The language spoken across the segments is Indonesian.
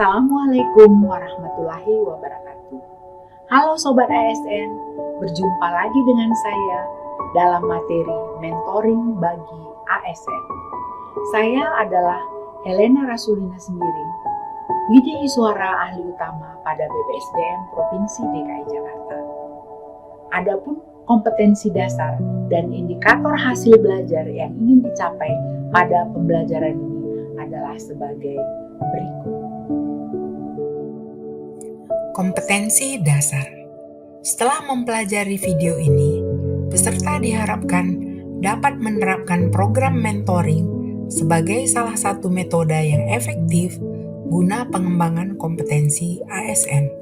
Assalamualaikum warahmatullahi wabarakatuh. Halo Sobat ASN, berjumpa lagi dengan saya dalam materi mentoring bagi ASN. Saya adalah Helena Rasulina Sembiring, Widya Suara Ahli Utama pada BPSDM Provinsi DKI Jakarta. Adapun kompetensi dasar dan indikator hasil belajar yang ingin dicapai pada pembelajaran ini adalah sebagai berikut. Kompetensi dasar. Setelah mempelajari video ini, peserta diharapkan dapat menerapkan program mentoring sebagai salah satu metode yang efektif guna pengembangan kompetensi ASN.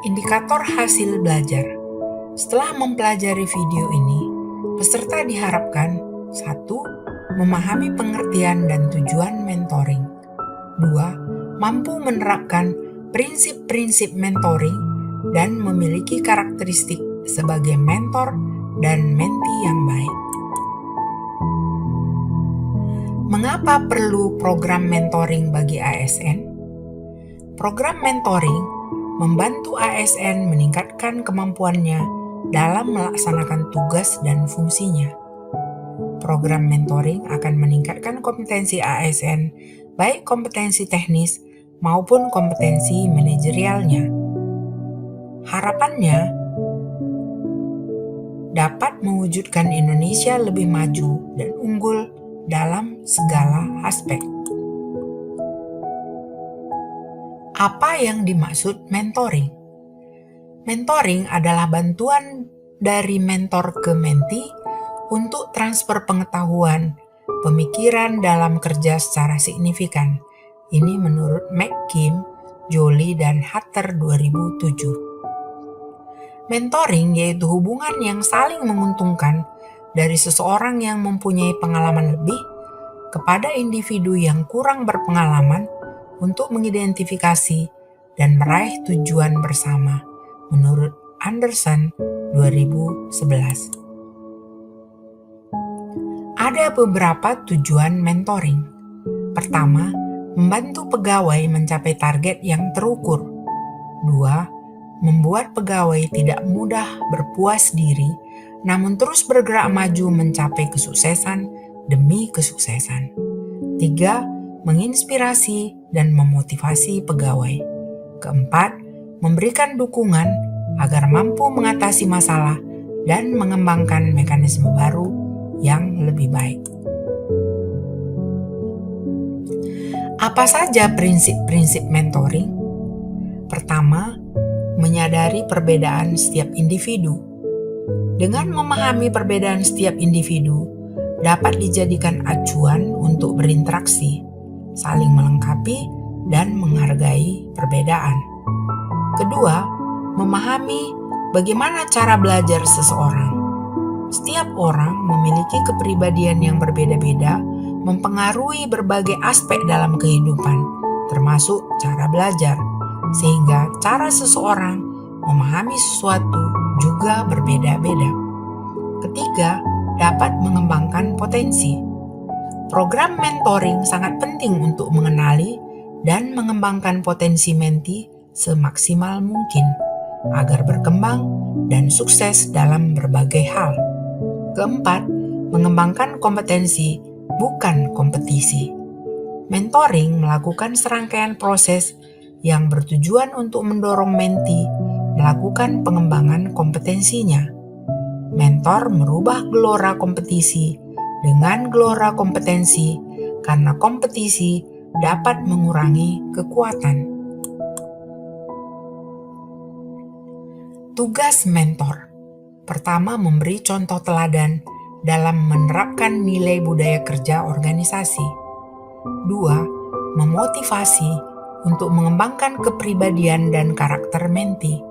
Indikator hasil belajar. Setelah mempelajari video ini, peserta diharapkan 1. Memahami pengertian dan tujuan mentoring. 2. Mampu menerapkan prinsip-prinsip mentoring dan memiliki karakteristik sebagai mentor dan mentee yang baik. Mengapa perlu program mentoring bagi ASN? Program mentoring membantu ASN meningkatkan kemampuannya dalam melaksanakan tugas dan fungsinya. Program mentoring akan meningkatkan kompetensi ASN, baik kompetensi teknis maupun kompetensi manajerialnya. Harapannya dapat mewujudkan Indonesia lebih maju dan unggul dalam segala aspek. Apa yang dimaksud mentoring? Mentoring adalah bantuan dari mentor ke mentee untuk transfer pengetahuan, pemikiran dalam kerja secara signifikan. Ini menurut McKim, Jolie, dan Hatter 2007. Mentoring yaitu hubungan yang saling menguntungkan dari seseorang yang mempunyai pengalaman lebih kepada individu yang kurang berpengalaman untuk mengidentifikasi dan meraih tujuan bersama, menurut Anderson 2011. Ada beberapa tujuan mentoring. Pertama, membantu pegawai mencapai target yang terukur. 2. Membuat pegawai tidak mudah berpuas diri, namun terus bergerak maju mencapai kesuksesan demi kesuksesan. 3. Menginspirasi dan memotivasi pegawai. 4. Memberikan dukungan agar mampu mengatasi masalah dan mengembangkan mekanisme baru yang lebih baik. Apa saja prinsip-prinsip mentoring? Pertama, menyadari perbedaan setiap individu. Dengan memahami perbedaan setiap individu, dapat dijadikan acuan untuk berinteraksi, saling melengkapi, dan menghargai perbedaan. Kedua, memahami bagaimana cara belajar seseorang. Setiap orang memiliki kepribadian yang berbeda-beda, mempengaruhi berbagai aspek dalam kehidupan, termasuk cara belajar, sehingga cara seseorang memahami sesuatu juga berbeda-beda. Ketiga, dapat mengembangkan potensi. Program mentoring sangat penting untuk mengenali dan mengembangkan potensi mentee semaksimal mungkin agar berkembang dan sukses dalam berbagai hal. Keempat, mengembangkan kompetensi bukan kompetisi. Mentoring melakukan serangkaian proses yang bertujuan untuk mendorong mentee melakukan pengembangan kompetensinya. Mentor merubah gelora kompetisi dengan gelora kompetensi karena kompetisi dapat mengurangi kekuatan. Tugas mentor. Pertama, memberi contoh teladan dalam menerapkan nilai budaya kerja organisasi. 2. Memotivasi untuk mengembangkan kepribadian dan karakter mentee.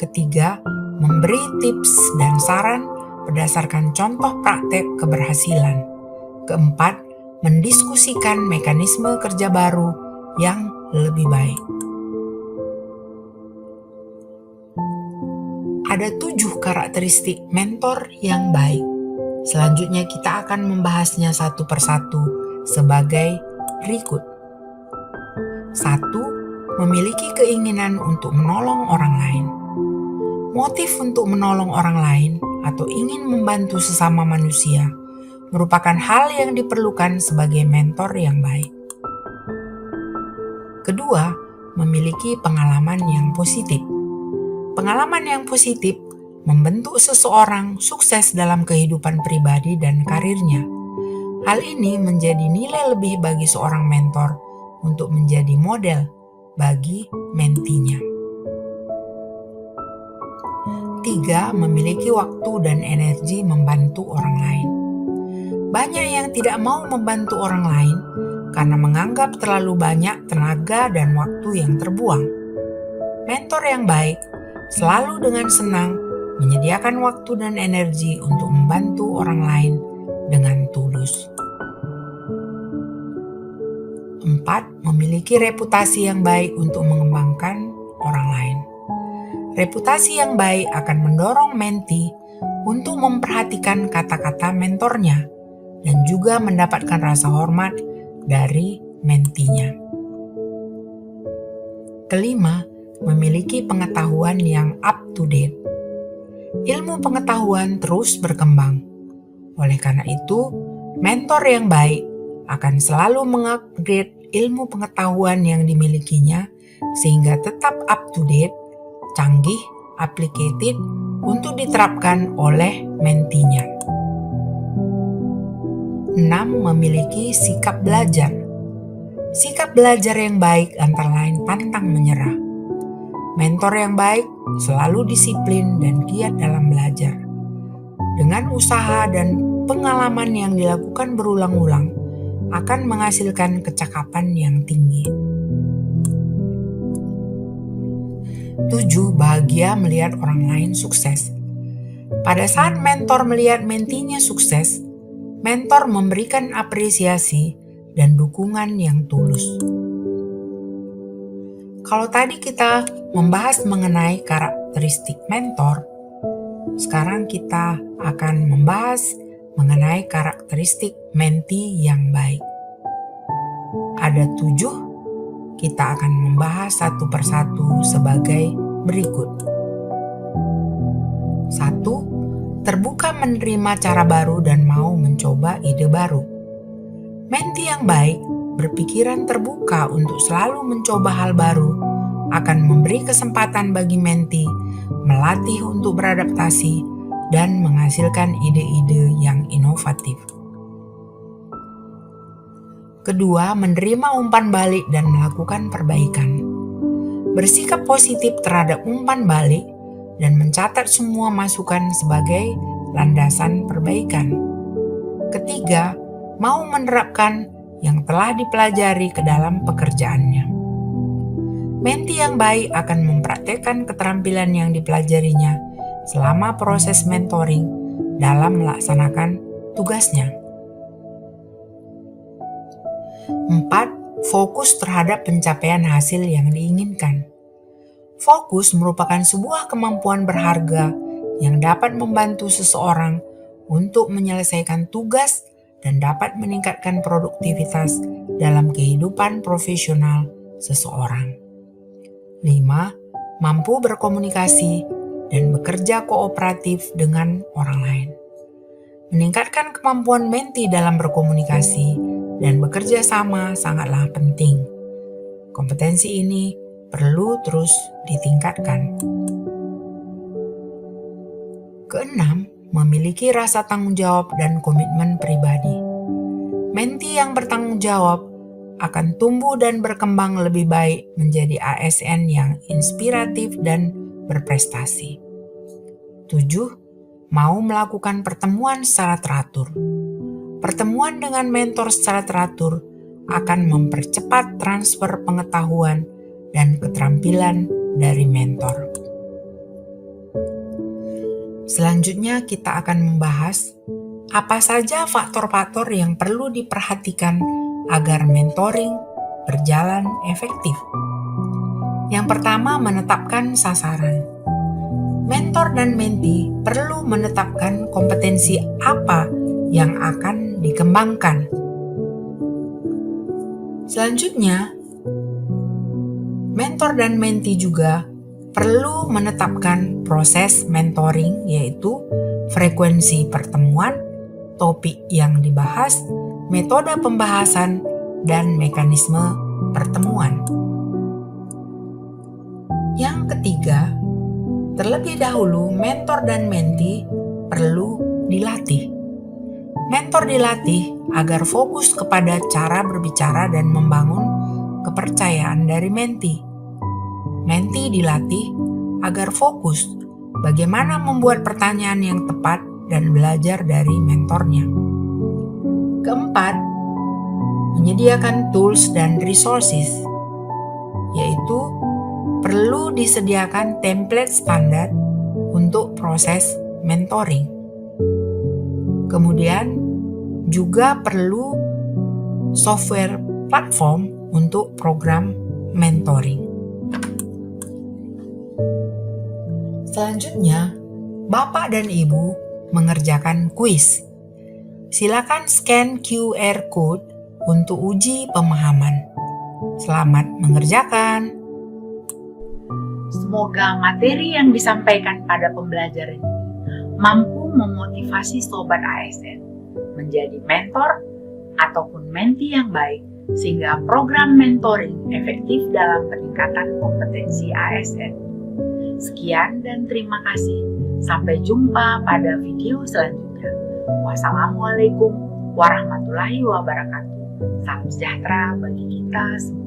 Ketiga, memberi tips dan saran berdasarkan contoh praktek keberhasilan. Keempat, mendiskusikan mekanisme kerja baru yang lebih baik. Ada 7 karakteristik mentor yang baik. Selanjutnya kita akan membahasnya satu persatu sebagai berikut. Satu, memiliki keinginan untuk menolong orang lain. Motif untuk menolong orang lain atau ingin membantu sesama manusia merupakan hal yang diperlukan sebagai mentor yang baik. Kedua, memiliki pengalaman yang positif. Pengalaman yang positif membentuk seseorang sukses dalam kehidupan pribadi dan karirnya. Hal ini menjadi nilai lebih bagi seorang mentor untuk menjadi model bagi mentinya. Tiga, memiliki waktu dan energi membantu orang lain. Banyak yang tidak mau membantu orang lain karena menganggap terlalu banyak tenaga dan waktu yang terbuang. Mentor yang baik selalu dengan senang menyediakan waktu dan energi untuk membantu orang lain dengan tulus. 4. Memiliki reputasi yang baik untuk mengembangkan orang lain. Reputasi yang baik akan mendorong mentee untuk memperhatikan kata-kata mentornya dan juga mendapatkan rasa hormat dari mentinya. Kelima, memiliki pengetahuan yang up to date. Ilmu pengetahuan terus berkembang. Oleh karena itu, mentor yang baik akan selalu mengupgrade ilmu pengetahuan yang dimilikinya sehingga tetap up to date, canggih, applicated untuk diterapkan oleh mentinya. 6. Memiliki sikap belajar. Sikap belajar yang baik antara lain pantang menyerah. Mentor yang baik selalu disiplin dan giat dalam belajar. Dengan usaha dan pengalaman yang dilakukan berulang-ulang akan menghasilkan kecakapan yang tinggi. 7. Bahagia melihat orang lain sukses. Pada saat mentor melihat mentinya sukses, mentor memberikan apresiasi dan dukungan yang tulus. Kalau tadi kita membahas mengenai karakteristik mentor, sekarang kita akan membahas mengenai karakteristik mentee yang baik. Ada 7, kita akan membahas satu persatu sebagai berikut. 1. Terbuka menerima cara baru dan mau mencoba ide baru. Mentee yang baik berpikiran terbuka untuk selalu mencoba hal baru, akan memberi kesempatan bagi mentee melatih untuk beradaptasi dan menghasilkan ide-ide yang inovatif. Kedua, menerima umpan balik dan melakukan perbaikan. Bersikap positif terhadap umpan balik dan mencatat semua masukan sebagai landasan perbaikan. Ketiga, mau menerapkan yang telah dipelajari ke dalam pekerjaannya. Mentee yang baik akan mempraktekkan keterampilan yang dipelajarinya selama proses mentoring dalam melaksanakan tugasnya. 4. Fokus terhadap pencapaian hasil yang diinginkan. Fokus merupakan sebuah kemampuan berharga yang dapat membantu seseorang untuk menyelesaikan tugas dan dapat meningkatkan produktivitas dalam kehidupan profesional seseorang. 5. Mampu berkomunikasi dan bekerja kooperatif dengan orang lain. Meningkatkan kemampuan mentee dalam berkomunikasi dan bekerja sama sangatlah penting. Kompetensi ini perlu terus ditingkatkan. Keenam, memiliki rasa tanggung jawab dan komitmen pribadi. Mentee yang bertanggung jawab akan tumbuh dan berkembang lebih baik menjadi ASN yang inspiratif dan berprestasi. 7. Mau melakukan pertemuan secara teratur. Pertemuan dengan mentor secara teratur akan mempercepat transfer pengetahuan dan keterampilan dari mentor. Selanjutnya kita akan membahas apa saja faktor-faktor yang perlu diperhatikan agar mentoring berjalan efektif. Yang pertama, menetapkan sasaran. Mentor dan mentee perlu menetapkan kompetensi apa yang akan dikembangkan. Selanjutnya, mentor dan mentee juga perlu menetapkan proses mentoring, yaitu frekuensi pertemuan, topik yang dibahas, metode pembahasan, dan mekanisme pertemuan. Yang ketiga, terlebih dahulu mentor dan mentee perlu dilatih. Mentor dilatih agar fokus kepada cara berbicara dan membangun kepercayaan dari mentee. Mentee dilatih agar fokus bagaimana membuat pertanyaan yang tepat dan belajar dari mentornya. Keempat, menyediakan tools dan resources, yaitu perlu disediakan template standar untuk proses mentoring. Kemudian juga perlu software platform untuk program mentoring. Selanjutnya, Bapak dan Ibu mengerjakan kuis. Silakan scan QR code untuk uji pemahaman. Selamat mengerjakan. Semoga materi yang disampaikan pada pembelajaran ini mampu memotivasi Sobat ASN menjadi mentor ataupun mentee yang baik, sehingga program mentoring efektif dalam peningkatan kompetensi ASN. Sekian dan terima kasih. Sampai jumpa pada video selanjutnya. Wassalamualaikum warahmatullahi wabarakatuh. Salam sejahtera bagi kita semua.